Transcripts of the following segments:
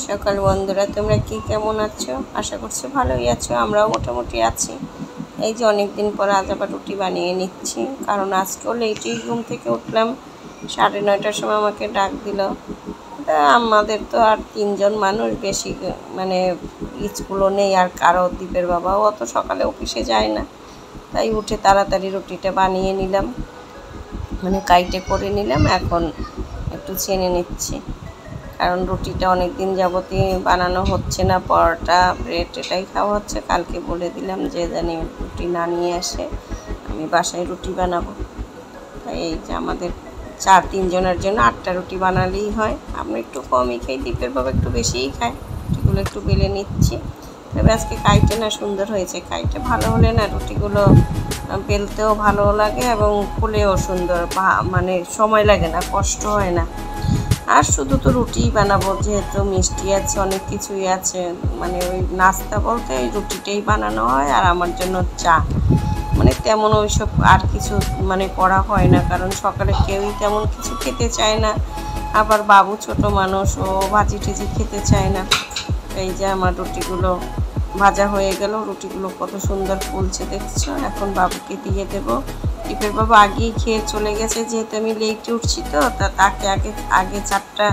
সকাল বন্ধুরা, তোমরা কি কেমন আছো? আশা করছি ভালোই আছো। আমরাও মোটামুটি আছি। এই যে অনেক দিন পর আজ আবার রুটি বানিয়ে নিচ্ছি, কারণ আজকেও লেটেই ঘুম থেকে উঠলাম। 9:30টার সময় আমাকে ডাক দিল। তা আমাদের তো আর 3জন মানুষ, বেশি মানে স্কুলও নেই, আর কারো দ্বীপের বাবাও অত সকালে অফিসে যায় না। তাই উঠে তাড়াতাড়ি রুটিটা বানিয়ে নিলাম, মানে কাইটে করে নিলাম। এখন একটু ছেনে নিচ্ছি, কারণ রুটিটা অনেক দিন যাবতই বানানো হচ্ছে না। পরোটা, ব্রেড এটাই খাওয়া হচ্ছে। কালকে বলে দিলাম যে জানি রুটি না নিয়ে আসে, আমি বাসায় রুটি বানাবো। তাই এই যে আমাদের 3জনের জন্য 8টা রুটি বানালেই হয়। আমরা একটু কমই খাই, দ্বীপের বাবা একটু বেশিই খায়। রুটিগুলো একটু বেলে নিচ্ছি। তবে আজকে কাইটে না সুন্দর হয়েছে। কাইটে ভালো হলে না রুটিগুলো বেলতেও ভালো লাগে এবং ফুলেও সুন্দর, মানে সময় লাগে না, কষ্ট হয় না। আর শুধু তো রুটিই বানাবো, যেহেতু মিষ্টি আছে, অনেক কিছুই আছে। মানে ওই নাস্তা বলতে ওই রুটিটাই বানানো হয়, আর আমার জন্য চা। মানে তেমন ওইসব আর কিছু মানে করা হয় না, কারণ সকালে কেউই তেমন কিছু খেতে চায় না। আবার বাবু ছোট মানুষ, ও ভাজি টিজি খেতে চায় না। এই যে আমার রুটিগুলো ভাজা হয়ে গেল। রুটিগুলো কত সুন্দর ফুলছে দেখছো। এখন বাবুকে দিয়ে দেবো। টিপের বাবা আগেই খেয়ে চলে গেছে, যেহেতু আমি লেটে উঠছি, তো তাকে আগে 4টা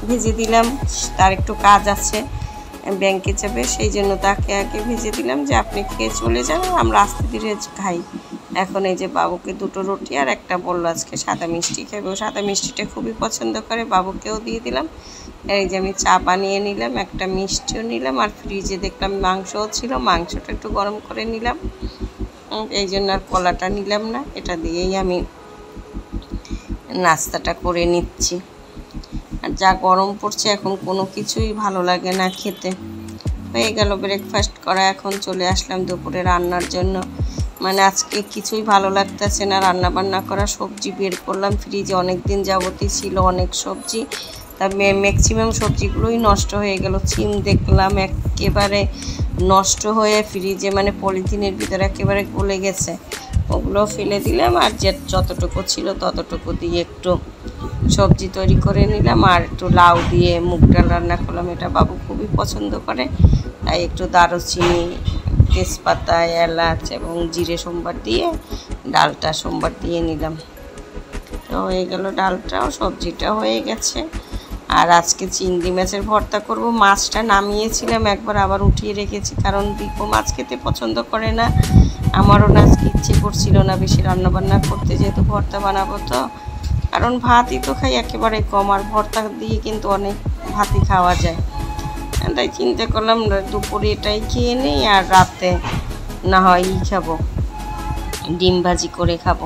ভেজে দিলাম। তার একটু কাজ আছে, ব্যাংকে যাবে, সেই জন্য তাকে আগে ভেজে দিলাম যে আপনি খেয়ে চলে যান, আমরা আস্তে ধীরে খাই। এখন এই যে বাবুকে 2টো রুটি আর একটা বললো আজকে সাদা মিষ্টি খাবে। ও সাদা মিষ্টিটা খুবই পছন্দ করে, বাবুকেও দিয়ে দিলাম। এই যে আমি চা বানিয়ে নিলাম, একটা মিষ্টিও নিলাম, আর ফ্রিজে দেখলাম মাংসও ছিল, মাংসটা একটু গরম করে নিলাম। এই জন্য আর কলাটা নিলাম না, এটা দিয়েই আমি নাস্তাটা করে নিচ্ছি। আর যা গরম পড়ছে এখন কোনো কিছুই ভালো লাগে না খেতে। হয়ে গেল ব্রেকফাস্ট করা। এখন চলে আসলাম দুপুরে রান্নার জন্য। মানে আজকে কিছুই ভালো লাগতেছে না রান্না বান্না করা। সবজি বের করলাম, ফ্রিজে অনেক দিন যাবতই ছিল অনেক সবজি। তা ম্যাক্সিমাম সবজিগুলোই নষ্ট হয়ে গেল। সিম দেখলাম একেবারে নষ্ট হয়ে ফ্রিজে, মানে পলিথিনের ভিতরে একেবারে গলে গেছে। ওগুলো ফেলে দিলাম, আর যতটুকু ছিল ততটুকু দিয়ে একটু সবজি তৈরি করে নিলাম। আর একটু লাউ দিয়ে মুগ ডাল রান্না করলাম, এটা বাবু খুবই পছন্দ করে। তাই একটু দারুচিনি, তেজপাতা, এলাচ এবং জিরে সোমবার দিয়ে ডালটা সোমবার দিয়ে নিলাম। তো হয়ে গেল ডালটাও, সবজিটাও হয়ে গেছে। আর আজকে চিংড়ি মাছের ভর্তা করব। মাছটা নামিয়েছিলাম একবার, আবার উঠিয়ে রেখেছি, কারণ দীপও মাছ খেতে পছন্দ করে না। আমারও না আজকে ইচ্ছে করছিল না বেশি রান্নাবান্না করতে, যেহেতু ভর্তা বানাবো। তো কারণ ভাতই তো খাই একেবারে কম, আর ভর্তা দিয়ে কিন্তু অনেক ভাতই খাওয়া যায়। তাই চিন্তা করলাম দুপুরে এটাই খেয়ে নিই, আর রাতে না হয় খাবো, ডিম ভাজি করে খাবো।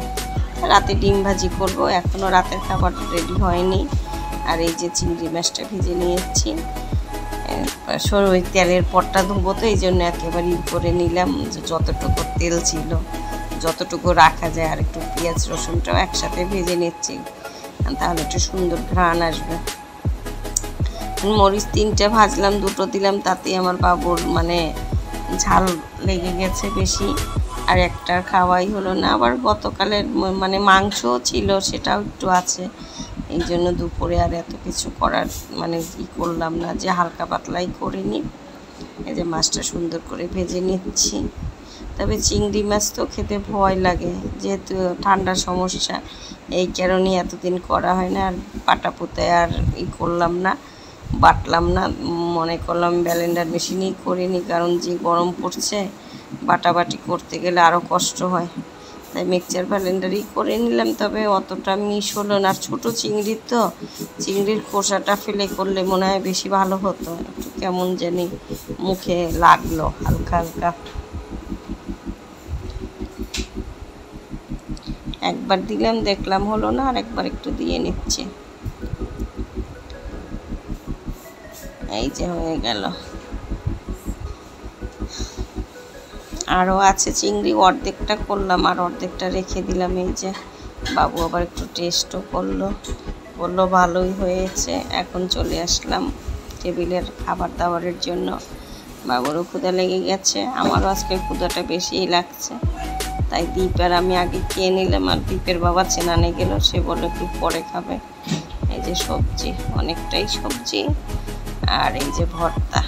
রাতে ডিম ভাজি করবো। এখনও রাতের খাবার রেডি হয়নি। আর এই যে চিংড়ি মাছটা ভেজে নিয়েছি, ওই তেলের পটটা ধুবো, তো এই জন্য একেবারে করে নিলাম। যতটুকু তেল ছিল, যতটুকু রাখা যায়, আর একটু পেঁয়াজ রসুনটাও একসাথে ভেজে নিচ্ছি, তাহলে একটু সুন্দর ঘ্রাণ আসবে। মরিচ 3টে ভাজলাম, 2টো দিলাম, তাতেই আমার বাবুর মানে ঝাল লেগে গেছে বেশি, আর একটা খাওয়াই হলো না। আবার গতকালের মানে মাংসও ছিল, সেটাও একটু আছে। এই জন্য দুপুরে আর এত কিছু করার মানে করলাম না, যে হালকা পাতলাই করে নিই। এই যে মাছটা সুন্দর করে ভেজে নিচ্ছি। তবে চিংড়ি মাছ তো খেতে ভয় লাগে, যেহেতু ঠান্ডার সমস্যা, এই কারণে এতদিন করা হয় না। আর পাটা পুঁতে আর করলাম না, বাটলাম না। মনে করলাম ব্লেন্ডার মেশিনেই করে নিই, কারণ যে গরম পড়ছে বাটাবাটি করতে গেলে আরও কষ্ট হয়। তাই মিক্সচার ব্লেন্ডারই করে নিলাম। তবে অতটা মিশ হলো না, আর ছোটো চিংড়ি তো, চিংড়ির খোসাটা ফেলে করলে মনে হয় বেশি ভালো হতো। একটু কেমন জানি মুখে লাগলো হালকা হালকা। একবার দিলাম, দেখলাম হলো না, আর একবার একটু দিয়ে নিচ্ছে। এই যে হয়ে গেল। আরও আছে চিংড়ি, অর্ধেকটা করলাম আর অর্ধেকটা রেখে দিলাম। এই যে বাবু আবার একটু টেস্টও করলো, বললো ভালোই হয়েছে। এখন চলে আসলাম টেবিলের খাবার দাবারের জন্য। বাবুরও ক্ষুধা লেগে গেছে, আমারও আজকে ক্ষুধাটা বেশিই লাগছে। তাই দীপ আর আমি আগে খেয়ে নিলাম, আর দীপের বাবা চেনানে গেল, সে বললো একটু পরে খাবে। এই যে সবজি, অনেকটাই সবজি, আর এই যে ভর্তা,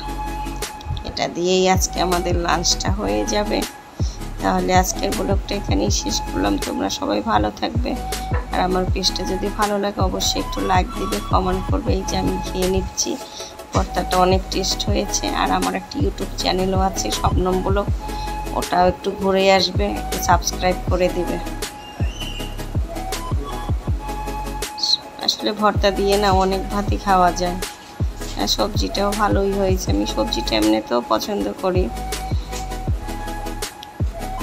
এটা দিয়েই আজকে আমাদের লাঞ্চটা হয়ে যাবে। তাহলে আজকের ব্লগটা এখানেই শেষ করলাম। তোমরা সবাই ভালো থাকবে, আর আমার পেজটা যদি ভালো লাগে অবশ্যই একটু লাইক দিবে, কমেন্ট করবে। এই যে আমি খেয়ে নিচ্ছি, ভর্তাটা অনেক টেস্ট হয়েছে। আর আমার একটা ইউটিউব চ্যানেলও আছে শবনম ব্লগ, ওটাও একটু ঘুরে আসবে, একটু সাবস্ক্রাইব করে দিবে। আসলে ভর্তা দিয়ে না অনেক ভাতই খাওয়া যায়, আর সবজিটাও ভালোই হয়েছে। আমি সবজিটা এমনিতেও পছন্দ করি।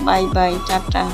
Bye bye, tata.